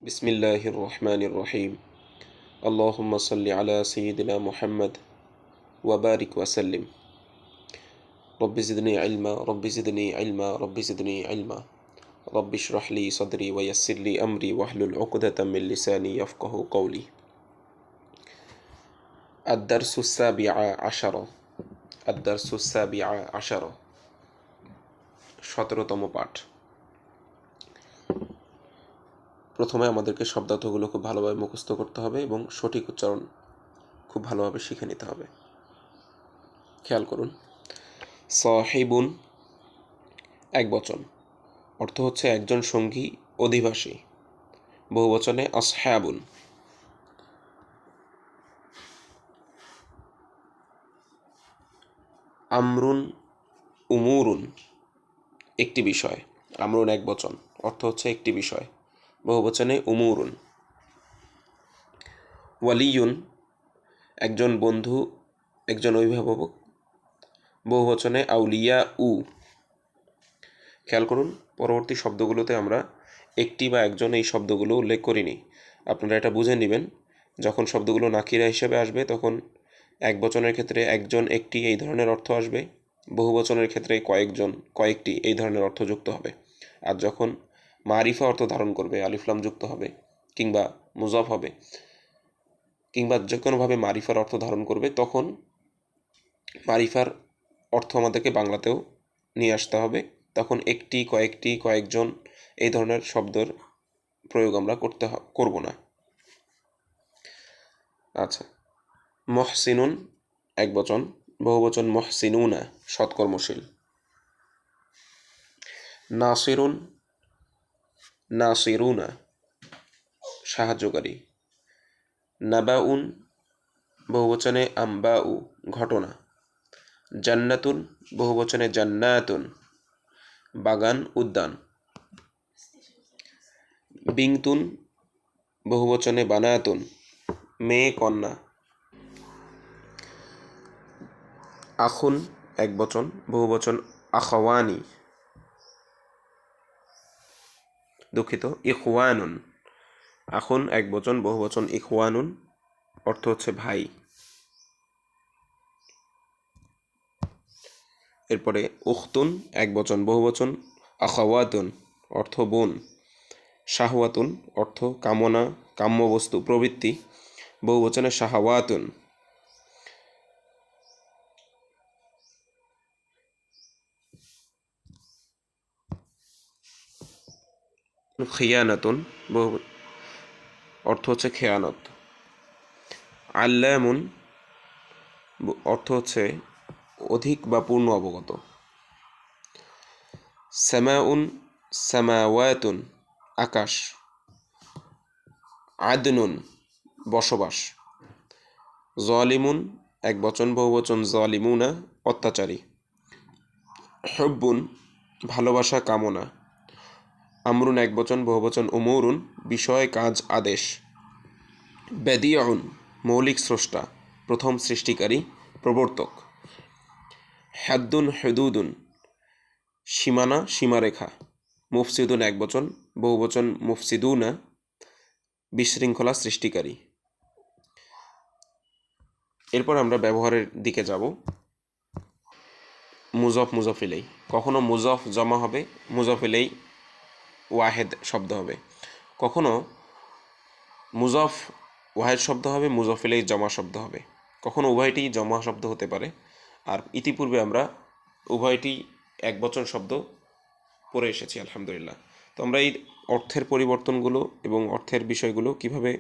বিসমিল্লাহির রহমানির রহিম। আল্লাহুম্মা সাল্লি আলা সাইয়্যিদিনা মুহাম্মদ ওয়া বারিক ওয়া সাল্লিম। রব্বি জিদনি ইলমা রব্বি জিদনি ইলমা রব্বি জিদনি ইলমা রব্বি ইশরাহ লি সাদরি ওয়া ইয়াসসির লি আমরি ওয়াহলুল উকদাতাম মিন লিসানি ইয়াফকাহু কওলি। আদ-দারসুস সাবিআ আশারা। আদ-দারসুস সাবিআ আশারা, 17তম পাঠ। প্রথমে আমাদেরকে শব্দার্থগুলো খুব ভালোভাবে মুখস্থ করতে হবে এবং সঠিক উচ্চারণ খুব ভালোভাবে শিখে নিতে হবে। খেয়াল করুন, সাহিবুন একবচন, অর্থ হচ্ছে একজন সঙ্গী, অধিবাসী। বহুবচনে আসহাবুন। আমরুন উমুরুন, একটি বিষয়। আমরুন একবচন, অর্থ হচ্ছে একটি বিষয়। বহুবচনে উমুরুন। ওয়ালিয়ুন একজন বন্ধু, একজন অভিভাবক। বহুবচনে আউলিয়া উ। খেয়াল করুন, পরবর্তী শব্দগুলোতে আমরা একটি বা একজন এই শব্দগুলো উল্লেখ করিনি। আপনারা এটা বুঝে নেবেন, যখন শব্দগুলো নাকিরা হিসেবে আসবে তখন একবচনের ক্ষেত্রে একজন, একটি এই ধরনের অর্থ আসবে। বহুবচনের ক্ষেত্রে কয়েকজন, কয়েকটি এই ধরনের অর্থ যুক্ত হবে। আর যখন মারিফা অর্থ ধারণ করবে, আলিফলাম যুক্ত হবে, কিংবা মুজাফ হবে, কিংবা যে কোনোভাবে মারিফার অর্থ ধারণ করবে, তখন মারিফার অর্থ আমাদেরকে বাংলাতেও নিয়ে আসতে হবে। তখন একটি, কয়েকটি, কয়েকজন এই ধরনের শব্দের প্রয়োগ আমরা করব না। আচ্ছা, মহসিনুন একবচন, বহুবচন মহসিনুনা, সৎকর্মশীল। নাসিরুন নাসিরুনা, সাহায্যকারী। নাবাউন বহুবচনে আম্বাউ, ঘটনা। জান্নাতুন বহুবচনে জান্নাতুন, বাগান, উদ্যান। বিংতুন বহুবচনে বানাতুন, মেয়ে, কন্যা। আখুন একবচন, বহুবচন আখাওয়ানি, দুঃখিত, ইখওয়ানুন। আখুন একবচন, বহুবচন ইখওয়ানুন, অর্থ হচ্ছে ভাই। এরপরে উখতুন একবচন, বহুবচন আখাওয়াতুন, অর্থ বোন। শাহওয়াতুন অর্থ কামনা, কাম্যবস্তু, প্রবৃত্তি। বহুবচনে শাহাওয়াতুন। খিয়ানাতুন, বহু অর্থ হচ্ছে খেয়ানত। আল্লামুন অর্থ হচ্ছে অধিক বা পূর্ণ অবগত। সামাউন সামাওয়াতুন, আকাশ। আদনুন বসবাস। জালিমুন একবচন, বহুবচন জালিমুনা, অত্যাচারী। হুব্বুন ভালোবাসা, কামনা। আমরুন একবচন, বহুবচন উমুরুন, বিষয়, কাজ, আদেশ। বেদিউন মৌলিক স্রষ্টা, প্রথম সৃষ্টিকারী, প্রবর্তক। হাদ্দুন হুদুদুন সীমানা, সীমারেখা। মুফসিদুন একবচন, বহুবচন মুফসিদুনা, বিশৃঙ্খলা সৃষ্টিকারী। এরপর আমরা ব্যবহারের দিকে যাব। মুজফ মুজফ ইলাই, কখনো মুজফ জমা হবে, মুজফ ইলাই ওয়াহেদ শব্দ হবে। কখনো মুজফ ওয়াহেদ শব্দ হবে, মুজফ ইলাই জমা শব্দ হবে। কখনো উভয়টি জমা শব্দ হতে পারে। আর ইতিপূর্বে আমরা উভয়টি একবচন শব্দ পড়ে এসেছি আলহামদুলিল্লাহ। তো আমরা এই অর্থের পরিবর্তনগুলো এবং অর্থের বিষয়গুলো কিভাবে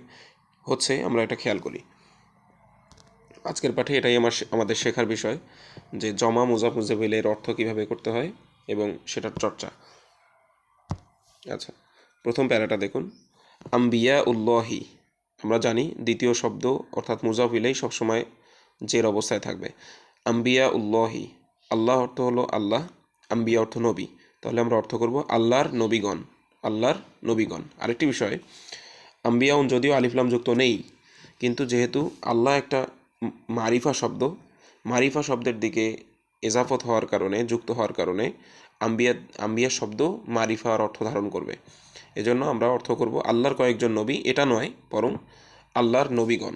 হচ্ছে আমরা এটা খেয়াল করি। আজকের পাঠে এটাই আমাদের শেখার বিষয়, যে জমা, মুজাফ, মুজাফ ইলাইহির অর্থ কিভাবে করতে হয় এবং সেটার চর্চা। আচ্ছা, প্রথম প্যারাটা দেখুন। আম্বিয়া উল্লাহি, আমরা জানি দ্বিতীয় শব্দ অর্থাৎ মুজাফ ইলাইহি সবসময় জের অবস্থায় থাকবে। আম্বিয়া উল্লাহি, আল্লাহ অর্থ হলো আল্লাহ, আম্বিয়া অর্থ নবী, তাহলে আমরা অর্থ করব আল্লাহর নবীগণ, আল্লাহর নবীগণ। আরেকটি বিষয়, আম্বিয়াউন যদিও আলিফলাম যুক্ত নেই, কিন্তু যেহেতু আল্লাহ একটা মারিফা শব্দ, মারিফা শব্দের দিকে এজাফত হওয়ার কারণে, যুক্ত হওয়ার কারণে আম্বিয়া শব্দ মারিফার অর্থ ধারণ করবে। এজন্য আমরা অর্থ করব আল্লাহর কয়েকজন নবী, এটা নয় বরং আল্লাহর নবীগণ।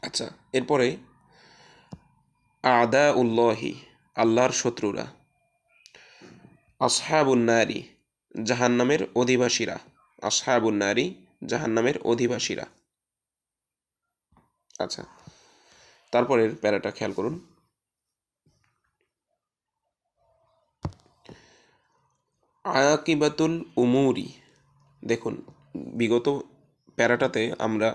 আচ্ছা, এরপরে আদা উল্লাহি, আল্লাহর শত্রুরা। আসহাবুন নারী, জাহান্নামের অধিবাসীরা। আসহাবুন নারী, জাহান্নামের অধিবাসীরা। আচ্ছা, তারপরের প্যারাটা খেয়াল করুন। আকিবাতুল উমুরি। দেখুন, বিগত প্যারাটাতে আমরা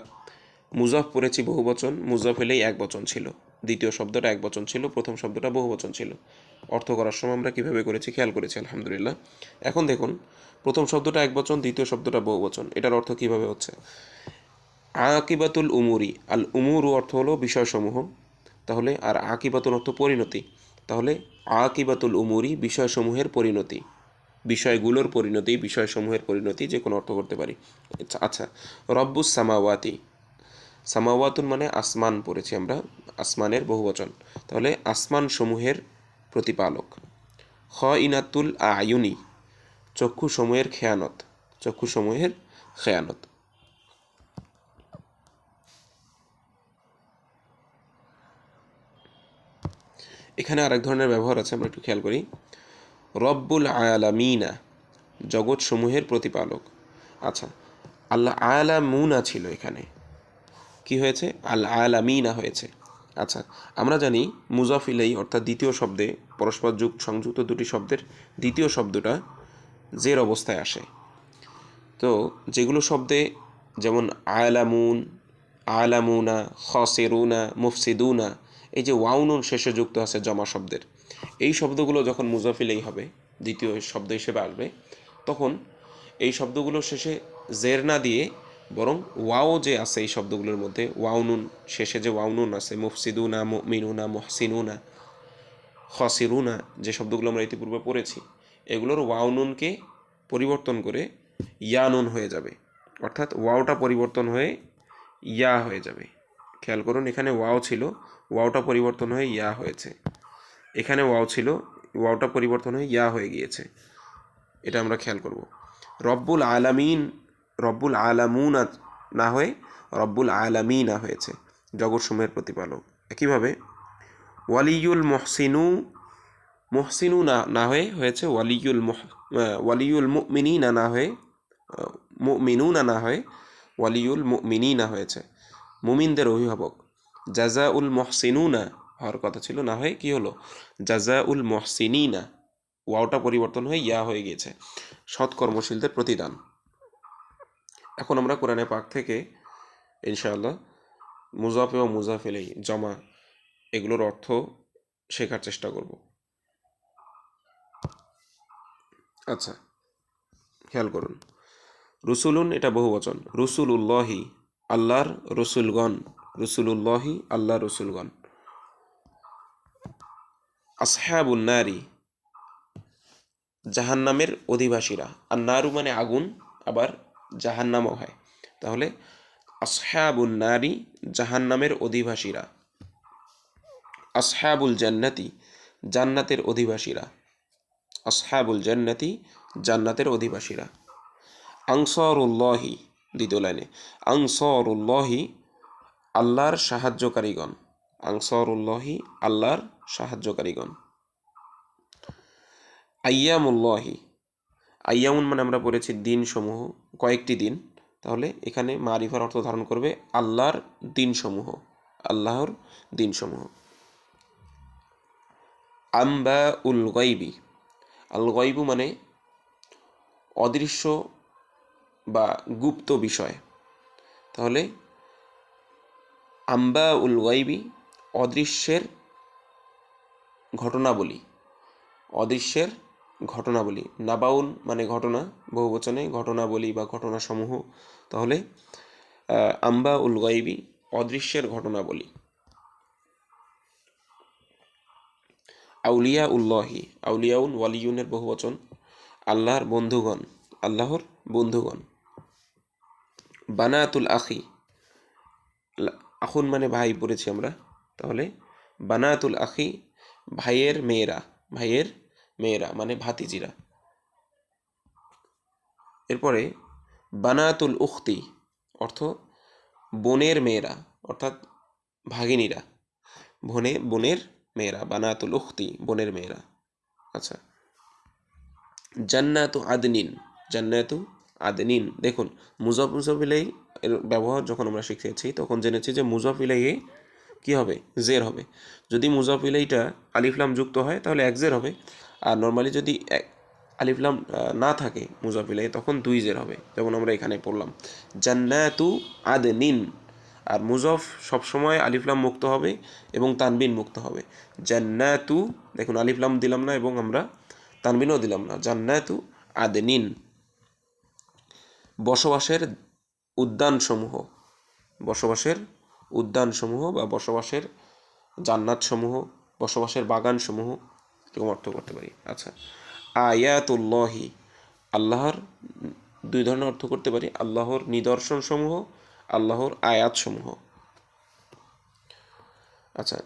মুজাফ পড়েছি বহুবচন, মুজাফ এলেই এক বচন ছিল, দ্বিতীয় শব্দটা এক বচন ছিল, প্রথম শব্দটা বহুবচন ছিল। অর্থ করার সময় আমরা কীভাবে করেছি খেয়াল করেছি আলহামদুলিল্লাহ। এখন দেখুন, প্রথম শব্দটা এক বচন, দ্বিতীয় শব্দটা বহুবচন, এটার অর্থ কীভাবে হচ্ছে। আকিবাতুল উমুরি, আল উমুরু অর্থ হলো বিষয়সমূহ, তাহলে আর আকিবাতুল অর্থ পরিণতি, তাহলে আকিবাতুল উমুরি বিষয়সমূহের পরিণতি, বিষয়গুলোর পরিণতি, বিষয়সমূহের পরিণতি, যে কোনো অর্থ করতে পারি। আচ্ছা, রব্বুস সামাওয়াতি, সামাওয়াতুন মানে আসমান পড়েছি আমরা, আসমানের বহুবচন, তাহলে আসমান সমূহের প্রতিপালক। খ ইনাতুল আয়ুনি, চক্ষু সমূহের খেয়ানত, চক্ষু সমূহের খেয়ানত। এখানে আরেক ধরনের ব্যবহার আছে, আমরা একটু খেয়াল করি। রব্বুল আলামিনা, জগৎ সমূহের প্রতিপালক। আচ্ছা, আল্লাহ আলামুনা ছিল, এখানে কি হয়েছে, আল আলামিনা হয়েছে। আচ্ছা, আমরা জানি মুজাফ ইলাইহি অর্থাৎ দ্বিতীয় শব্দে, পরস্পর সংযুক্ত দুটি শব্দের দ্বিতীয় শব্দটা জের অবস্থায় আসে। তো যেগুলো শব্দে, যেমন আলামুন, আলামুনা, খসেরুনা, মুফসিদুনা, এই যে ওয়াউনুন শেষে যুক্ত আছে জমা শব্দের, এই শব্দগুলো যখন মুজাফ ইলাইহি হবে, দ্বিতীয় শব্দ হিসেবে আসবে, তখন এই শব্দগুলো শেষে জের না দিয়ে বরং ওয়াও যে আছে এই শব্দগুলোর মধ্যে, ওয়াউনুন শেষে যে ওয়াউনুন আছে, মুফসিদুনা, মুমিনুনা, মুহসিনুনা, খসিরুনা, যে শব্দগুলো আমরা ইতিপূর্বে পড়েছি, এগুলোর ওয়াউনুনকে পরিবর্তন করে ইয়ানুন হয়ে যাবে, অর্থাৎ ওয়াওটা পরিবর্তন হয়ে ইয়া হয়ে যাবে। খেয়াল করুন, এখানে ওয়াও ছিল, ওয়াওটা পরিবর্তন হয়ে ইয়া হয়েছে, এখানে ওয়াও ছিল, ওয়াওটা পরিবর্তন হয়ে ইয়া হয়ে গিয়েছে, এটা আমরা খেয়াল করব। রব্বুল আলামিন, রব্বুল আলামুন না হয়ে রব্বুল আলামিনা হয়েছে, জগৎসমূহের প্রতিপালক। একইভাবে ওয়ালিউল মুহসিনু, মুহসিনু না হয়ে হয়েছে ওয়ালিউল মুমিনিনা না হয়ে, মুমিনুনা না হয়ে ওয়ালিউল মুমিনিনা হয়েছে, মুমিনদের অভিভাবক। জাজাউল মুহসিনুনা হওয়ার কথা ছিল, না হয়ে কি হলো, জাজাউল মুহসিনিনা, ওয়াওটা পরিবর্তন হয়ে ইয়া হয়ে গিয়েছে, সৎকর্মশীলদের প্রতিদান। এখন আমরা কোরআনে পাক থেকে ইনশাআল্লাহ মুজাফ এবং মুজাফ ইলাইহি, জমা, এগুলোর অর্থ শেখার চেষ্টা করব। আচ্ছা, খেয়াল করুন, রসুলুন এটা বহুবচন, রসুলুল্লাহি, আল্লাহর রসুলগণ, রসুলুল্লাহি, আল্লাহ রসুলগণ। আসহাবুন নারী, জাহান্নামের অধিবাসীরা, আর নারু মানে আগুন, আবার জাহান্নামও হয়, তাহলে আসহাবুন নারী, জাহান্নামের অধিবাসীরা। আসহাবুল জান্নাতি, জান্নাতের অধিবাসীরা। আসহাবুল জান্নাতি, জান্নাতের অধিবাসীরা। আনসারুল্লাহি, দ্বিতীয় লাইনে, আনসারুল্লাহি, আল্লাহর সাহায্যকারীগণ। আনসারুল্লাহি, আল্লাহর সাহায্যকারীগণ। আইয়ামুল্লাহি, আইয়ামুন মানে আমরা পড়েছি দিনসমূহ, কয়েকটি দিন, তাহলে এখানে মারিফার অর্থ ধারণ করবে আল্লাহর দিনসমূহ, আল্লাহর দিনসমূহ। আম্বা উল গাইবি, আল গাইবু মানে অদৃশ্য বা গুপ্ত বিষয়, তাহলে আম্বা উল গাইবি, অদৃশ্যের ঘটনাবলী, অদৃশ্যের ঘটনাবলী। নাবাউন মানে ঘটনা, বহুবচনে ঘটনাবলী বা ঘটনাসমূহ, তাহলে আম্বা উল গাইবি, অদৃশ্যের ঘটনাবলী। আউলিয়া উল্লাহি, আউলিয়াউন ওয়ালিউনের বহুবচন, আল্লাহর বন্ধুগণ, আল্লাহর বন্ধুগণ। বানাতুল আখি, আখুন মানে ভাই পড়েছি আমরা, তাহলে বানাতুল আখি, ভাইয়ের মেয়েরা, ভাইয়ের মেয়েরা মানে ভাতিজিরা। এরপরে বানাতুল উখতি অর্থ বোনের মেয়েরা, অর্থাৎ ভাগিনীরা, বোনের মেয়েরা, বানাতুল উখতি বোনের মেয়েরা। আচ্ছা, জান্নাতু আদনিন, জান্নাতু আদনিন, দেখুন মুজাফ মুজাফ ইলাইহি এর ব্যবহার যখন আমরা শিখেছি তখন জেনেছি যে মুজাফ ইলাইহি কী হবে, জের হবে। যদি মুজাফ ইলাইহিটা আলিফলাম যুক্ত হয় তাহলে এক জের হবে, আর নর্মালি যদি আলিফলাম না থাকে মুজাফ ইলাইহি তখন দুই জের হবে, যেমন আমরা এখানে পড়লাম জান্নাতু আদনিন। আর মুজফ সবসময় আলিফলাম মুক্ত হবে এবং তানবিন মুক্ত হবে। জান্নাতু, দেখুন আলিফলাম দিলাম না এবং আমরা তানবিনও দিলাম না, জান্নাতু আদনিন। বসবাসের উদ্যানসমূহ, বসবাসের উদ্যানসমূহ বা বসবাসের জান্নাতসমূহ, বসবাসের বাগানসমূহ, এরকম অর্থ করতে পারি। আচ্ছা, আয়াতুল্লাহি, আল্লাহর দুই ধরনের অর্থ করতে পারি, আল্লাহর নিদর্শনসমূহ, আল্লাহর আয়াতসমূহ। আচ্ছা,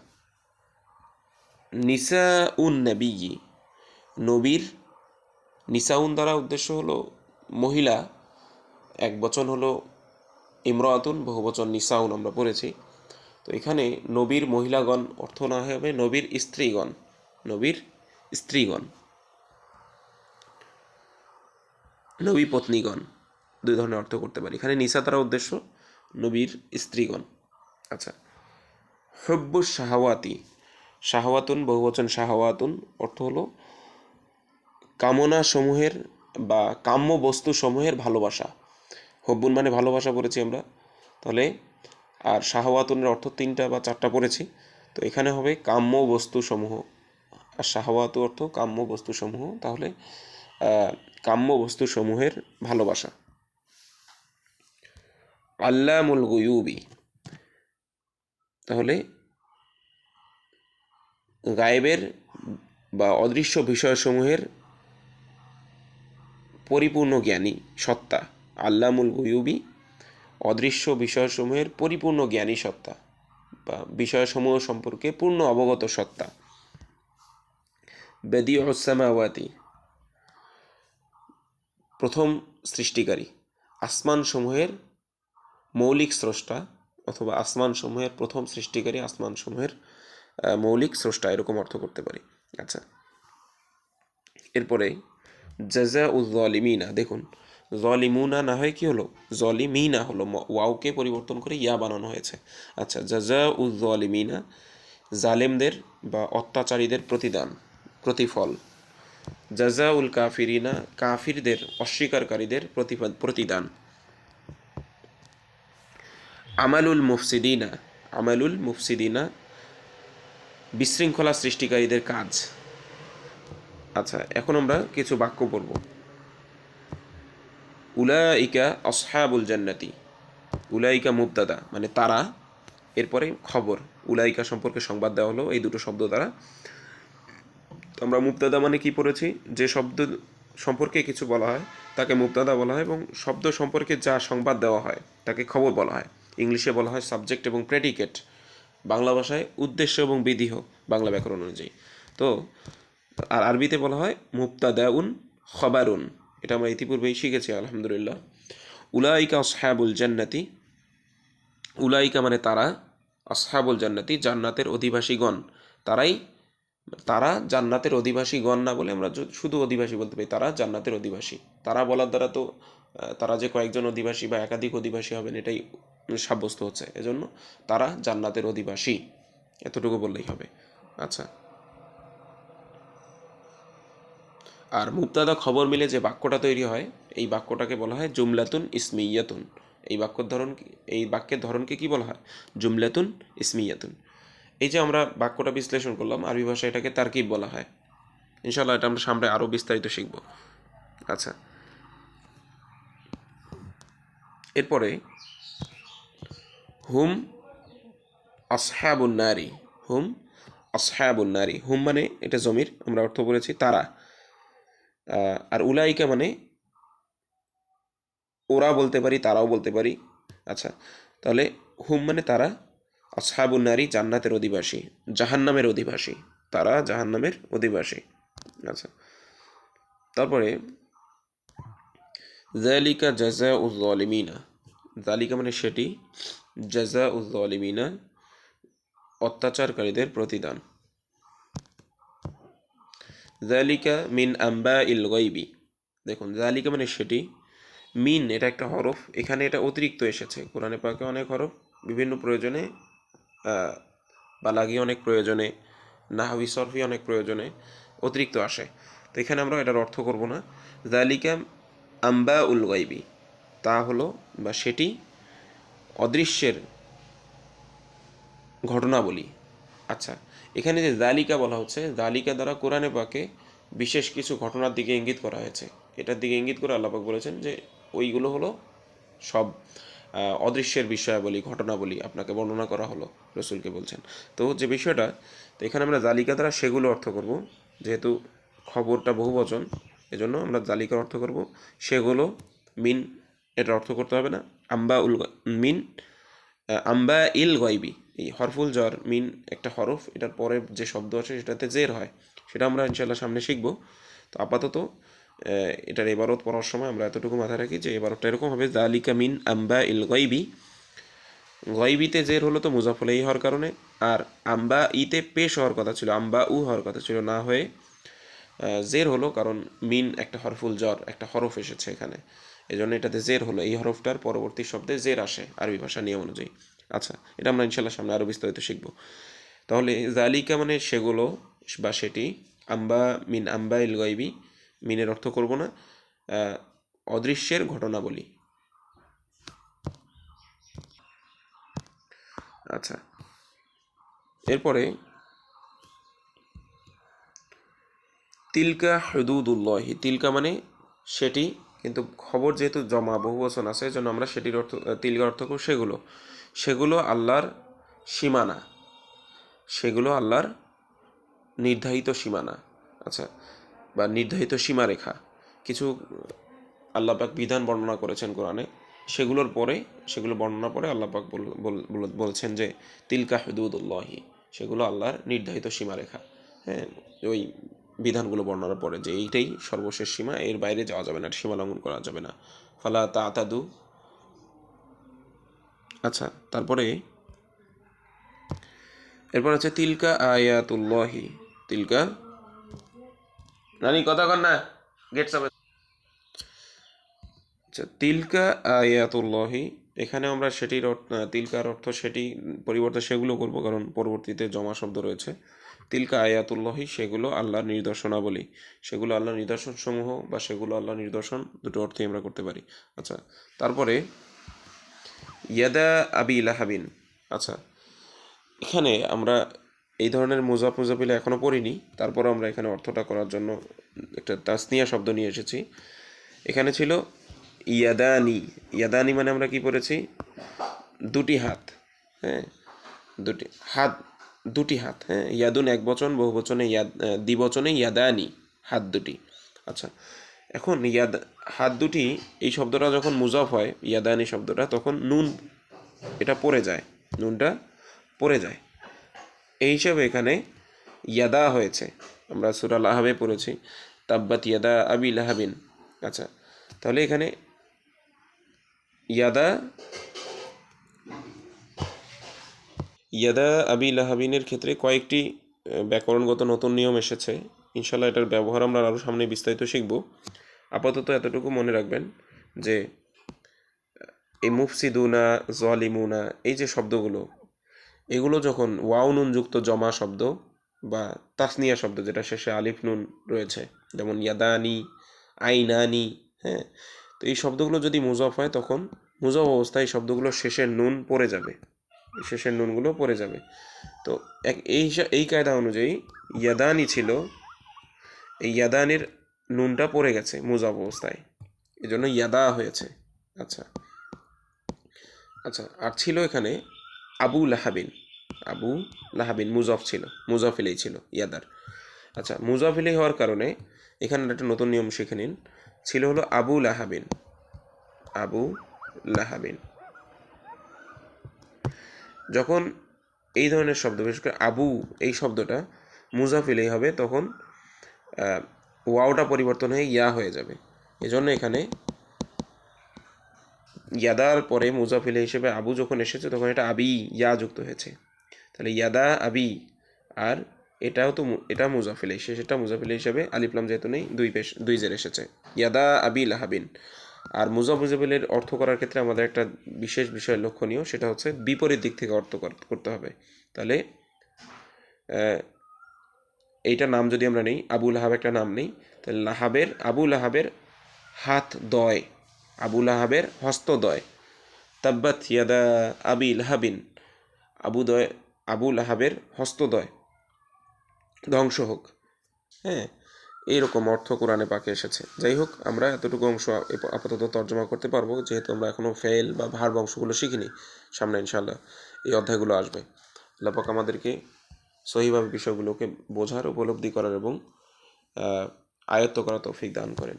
নিসাউন নবী, নবীর, নিসাউন দ্বারা উদ্দেশ্য হলো মহিলা, এক বচন হলো ইমরাতুন, বহুবচন নিসাউন আমরা পড়েছি। তো এখানে নবীর মহিলাগণ অর্থ না হবে নবীর স্ত্রীগণ, নবীর স্ত্রীগণ, নবী পত্নীগণ, দুই ধরনের অর্থ করতে পারি। এখানে নিসা দ্বারা উদ্দেশ্য নবীর স্ত্রীগণ। আচ্ছা, হুব্বুস শাহাওয়াতি, শাহাওয়াতুন বহুবচন শাহাওয়াতুন, অর্থ হলো কামনা সমূহের বা কাম্য বস্তু সমূহের ভালোবাসা। হব্বুন মানে ভালোবাসা পড়েছি আমরা, তাহলে আর শাহাওয়াতুনের অর্থ তিনটা বা চারটা পড়েছি, তো এখানে হবে কাম্য বস্তুসমূহ, আর শাহাওয়াতু অর্থ কাম্য বস্তুসমূহ, তাহলে কাম্য বস্তুসমূহের ভালোবাসা। আল্লামুল গুয়ুবি, তাহলে গায়েবের বা অদৃশ্য বিষয়সমূহের পরিপূর্ণ জ্ঞানী সত্তা। আল্লামুল গুয়ুবি, অদৃশ্য বিষয়সমূহের পরিপূর্ণ জ্ঞানী সত্তা বা বিষয়সমূহ সম্পর্কে পূর্ণ অবগত সত্তা। বেদিউস সামাওয়াতি, প্রথম সৃষ্টিকারী, আসমানসমূহের মৌলিক স্রষ্টা, অথবা আসমানসমূহের প্রথম সৃষ্টিকারী, আসমানসমূহের মৌলিক স্রষ্টা, এরকম অর্থ করতে পারি। আচ্ছা, এরপরে জাযাউজ যালিমিনা, দেখুন জলিমুনা না হয় কি হলো, জলিমিনা হলো, ওয়াওকে পরিবর্তন করে ইয়া বানানো হয়েছে। আচ্ছা, জাযাউজ যালিমিনা, জালেমদের বা অত্যাচারীদের প্রতিদান, প্রতিফল। জাযাউল কাফিরিনা, কাফিরদের অস্বীকারীদের প্রতিদান। আমালুল মুফসিদিনা, আমালুল মুফসিদিনা, বিশৃঙ্খলা সৃষ্টিকারীদের কাজ। আচ্ছা, এখন আমরা কিছু বাক্য পড়ব। উলাইকা আসহাবুল জান্নাতি, উলাইকা মুবতাদা মানে তারা, এরপরে খবর, উলাইকা সম্পর্কে সংবাদ দেওয়া হলো এই দুটো শব্দ দ্বারা। আমরা মুবতাদা মানে কি পড়েছি, যে শব্দ সম্পর্কে কিছু বলা হয় তাকে মুবতাদা বলা হয়, এবং শব্দ সম্পর্কে যা সংবাদ দেওয়া হয় তাকে খবর বলা হয়। ইংলিশে বলা হয় সাবজেক্ট এবং প্রেডিকেট, বাংলা ভাষায় উদ্দেশ্য এবং বিধিহ, বাংলা ব্যাকরণ অনুযায়ী। তো আর আরবিতে বলা হয় মুবতাদাউন খবারুন, এটা আমরা ইতিপূর্বেই শিখেছি আলহামদুলিল্লাহ। উলাইকা আসহাবুল জান্নাতি, উলাইকা মানে তারা, আসহাবুল জান্নাতি জান্নাতের অধিবাসীগণ, তারাই, তারা জান্নাতের অধিবাসীগণ না বলে আমরা শুধু অধিবাসী বলতে পারি, তারা জান্নাতের অধিবাসী। তারা বলার দ্বারা তো তারা যে কয়েকজন অধিবাসী বা একাধিক অধিবাসী হবেন এটাই সাব্যস্ত হচ্ছে, এজন্য তারা জান্নাতের অধিবাসী, এতটুকু বললেই হবে। আচ্ছা, আর মুবতাদা খবর মিলে যে বাক্যটা তৈরি হয় এই বাক্যটাকে বলা হয় জুমলাতুন ইসমিয়াতুন। এই বাক্যের ধরন, এই বাক্যের ধরনকে কি বলা হয়, জুমলাতুন ইসমিয়াতুন। এই যে আমরা বাক্যটা বিশ্লেষণ করলাম, আরবি ভাষায় এটাকে তারকিব বলা হয়। ইনশাআল্লাহ এটা আমরা সামনে আরও বিস্তারিত শিখব। আচ্ছা, এরপরে হুম আসহাবুন নারী, হুম আসহাবুন নারী, হুম মানে এটা জমির, আমরা অর্থ করেছি তারা, আর উলাইকা মানে ওরা বলতে পারি, তারাও বলতে পারি। আচ্ছা, তাহলে হুম মানে তারা, আসহাবুন নারী জান্নাতের অধিবাসী, জাহান্নামের অধিবাসী, তারা জাহান্নামের অধিবাসী। আচ্ছা, তারপরে যালিকা জাযাউয যালিমিনা, যালিকা মানে সেটি, জাযাউয যালিমিনা অত্যাচারকারীদের প্রতিদান। যালিকা মিন আম্বাইল গায়বি, দেখুন যালিকা মানে সেটি, মিন এটা একটা হরফ, এখানে এটা অতিরিক্ত এসেছে। কোরআনে পাকে অনেক হরফ বিভিন্ন প্রয়োজনে, বালাগি অনেক প্রয়োজনে, নাহবি সরফি অনেক প্রয়োজনে অতিরিক্ত আসে। তো এখানে আমরা এটার অর্থ করব না। যালিকা আম্বা উল গাইবি, তা হলো বা সেটি অদৃশ্যের ঘটনাবলী। আচ্ছা, এখানে যে জালিকা বলা হচ্ছে, জালিকা দ্বারা কোরআনে পাকে বিশেষ কিছু ঘটনার দিকে ইঙ্গিত করা হয়েছে। এটার দিকে ইঙ্গিত করে আল্লাহ পাক বলেছেন যে ওইগুলো হলো সব অদৃশ্যের বিষয়াবলী, ঘটনাবলী আপনাকে বর্ণনা করা হলো, রসুলকে বলছেন। তো যে বিষয়টা, তো এখানে আমরা জালিকা দ্বারা সেগুলো অর্থ করব, যেহেতু খবরটা বহু বচন, এজন্য আমরা জালিকার অর্থ করব সেগুলো। মিন এটা অর্থ করতে হবে না। আম্বা উল মিন আম্বা ইল গাইবি, এই হরফুল জ্বর মিন একটা হরফ, এটার পরে যে শব্দ আছে সেটাতে জের হয়, সেটা আমরা ইনশাল্লাহ সামনে শিখব। তো আপাতত এটার এবারত পড়ার সময় আমরা এতটুকু মাথায় রাখি যে এবারতটা এরকম হবে, যালিকা মিন আম্বা ইল গাইবি। গাইবিতে জের হলো তো মুজাফর এই হওয়ার কারণে, আর আম্বা ইতে পেশ হওয়ার কথা ছিল, আম্বা উ হওয়ার কথা ছিল, না হয়ে জের হলো, কারণ মিন একটা হরফুল জ্বর, একটা হরফ এসেছে এখানে, এই জন্য এটাতে জের হলো। এই হরফটার পরবর্তী শব্দে জের আসে আরবি ভাষা নিয়ম অনুযায়ী। আচ্ছা, এটা আমরা ইনশাল্লাহ সামনে আরও বিস্তারিত শিখব। তাহলে জালিকা মানে সেগুলো বা সেটি, আম্বা মিন আম্বা ইল গাইবি, মিনের অর্থ করব না, অদৃশ্যের ঘটনাবলী। আচ্ছা, এরপরে তিলকা হুদুদুল্লাহি, তিলকা মানে সেটি, কিন্তু খবর যেহেতু জমা বহুবচন আছে, এজন্য আমরা সেটির অর্থ, তিলকার অর্থ করব সেগুলো, সেগুলো আল্লাহর সীমানা, সেগুলো আল্লাহর নির্ধারিত সীমানা। আচ্ছা, বা নির্ধারিত সীমারেখা। কিছু আল্লাহ পাক বিধান বর্ণনা করেছেন কোরআনে, সেগুলোর পরে, সেগুলো বর্ণনা পরে আল্লাহ পাক বলছেন যে তিলকা হুদুদুল্লাহি, সেগুলো আল্লাহর নির্ধারিত সীমারেখা। হ্যাঁ, ওই বিধানগুলো বর্ণনার পরে যে এইটাই সর্বশেষ সীমা, এর বাইরে যাওয়া যাবে না, সীমা লঙ্ঘন করা যাবে না। ফালা তাতাদু। আচ্ছা, তারপরে এরপর হচ্ছে তিলকা আয়াতুল্লাহি, তিলকা নানি কথা কন না, গেট সামনে। আচ্ছা, তিলকা আয়াতুল্লাহি, এখানে আমরা সেটির তিলকার অর্থ সেটি পরিবর্তে সেগুলো করব, কারণ পরবর্তীতে জমা শব্দ রয়েছে। তিলকা আয়াতুল্লাহি, সেগুলো আল্লাহর নিদর্শনাবলী, সেগুলো আল্লাহর নিদর্শন সমূহ, বা সেগুলো আল্লাহর নিদর্শন, দুটো অর্থই আমরা করতে পারি। আচ্ছা, তারপরে ইয়াদা আবি লাহাবিন। আচ্ছা, এখানে আমরা এই ধরনের মুজাফিলা এখনও পড়িনি, তারপরও আমরা এখানে অর্থটা করার জন্য একটা তাসনিয়া শব্দ নিয়ে এসেছি। এখানে ছিল ইয়াদানি, ইয়াদানি মানে আমরা কি পড়েছি, দুটি হাত। হ্যাঁ, দুটি হাত, দুটি হাত। হ্যাঁ, ইয়াদুন এক বচন, বহু বচনে দ্বিবচনে ইয়াদানি, হাত দুটি। আচ্ছা, এখন হাত দুটি, এই শব্দটা যখন মুজাফ হয়, ইয়াদানি শব্দটা, তখন নুন এটা পড়ে যায়, নুনটা পড়ে যায়, এই হিসাবে এখানে ইয়াদা হয়েছে। আমরা সূরা লাহাবে পড়েছি, তাব্বাত ইয়াদা আবি লাহাবিন। আচ্ছা, তাহলে এখানে ইয়াদা, ইয়াদা আবি লাহাবিনের ক্ষেত্রে কয়েকটি ব্যাকরণগত নতুন নিয়ম এসেছে। ইনশাল্লাহ এটার ব্যবহার আমরা আরও সামনে বিস্তারিত শিখব। আপাতত এতটুকু মনে রাখবেন যে এই মুফসিদুনা, জালিমুনা, এই যে শব্দগুলো, এগুলো যখন ওয়াও নুন যুক্ত জমা শব্দ বা তাসনিয়া শব্দ যেটা শেষে আলিফ নুন রয়েছে, যেমন ইয়াদানি, আইনানি, হ্যাঁ, তো এই শব্দগুলো যদি মুজফ হয়, তখন মুজফ অবস্থায় এই শব্দগুলো শেষের নুন পড়ে যাবে, শেষের নুনগুলো পড়ে যাবে। তো এই কায়দা অনুযায়ী ইয়াদানি ছিল, এই ইয়াদানির নুনটা পড়ে গেছে মুজফ অবস্থায়, এই জন্য ইয়াদা হয়েছে। আচ্ছা, আচ্ছা, আর ছিল এখানে আবু লাহাবিন, আবু লাহাবিন মুজফ ছিল, মুজফিলেই ছিল ইয়াদার। আচ্ছা, মুজফিলেই হওয়ার কারণে এখানে একটা নতুন নিয়ম শিখে নিন, ছিল হলো আবু লাহাবিন, আবু লাহাবিন। যখন এই ধরনের শব্দ, বিশেষ করে আবু এই শব্দটা মুজাফিলেই হবে, তখন ওয়াওটা পরিবর্তন হয়ে ইয়া হয়ে যাবে। এজন্য এখানে ইয়াদার পরে মুজাফ ইলাইহি হিসেবে আবু যখন এসেছে তখন এটা আবি ইয়া যুক্ত হয়েছে, তাহলে ইয়াদা আবি। আর এটাও তো এটা মুজাফ ইলাইহি, সেটা মুজাফ ইলাইহি হিসেবে আলিফ লাম যেহেতু নেই, দুই জের এসেছে, ইয়াদা আবি লাহাবিন। আর মুজাফিলের অর্থ করার ক্ষেত্রে আমাদের একটা বিশেষ বিষয় লক্ষণীয়, সেটা হচ্ছে বিপরীত দিক থেকে অর্থ করতে হবে। তাহলে এইটা নাম যদি আমরা নেই, আবু লাহাব একটা নাম নেই, তাহলে আবু লাহাবের হাত দয়, আবু লাহাবের হস্তদয়। তাব্বাত ইয়াদা আবি লাহাবিন, আবু লাহাবের হস্তদয় ধ্বংস হোক। হ্যাঁ, এইরকম অর্থ কোরআনে পাকে এসেছে। যাই হোক, আমরা এতটুকু অংশ আপাতত তর্জমা করতে পারবো, যেহেতু আমরা এখনও ফেল বা ভার অংশগুলো শিখিনি। সামনে ইনশাল্লাহ এই অধ্যায়গুলো আসবে। আল্লাহ পাক আমাদেরকে সহিভাবে বিষয়গুলোকে বোঝার, উপলব্ধি করার এবং আয়ত্ত করার তৌফিক দান করেন।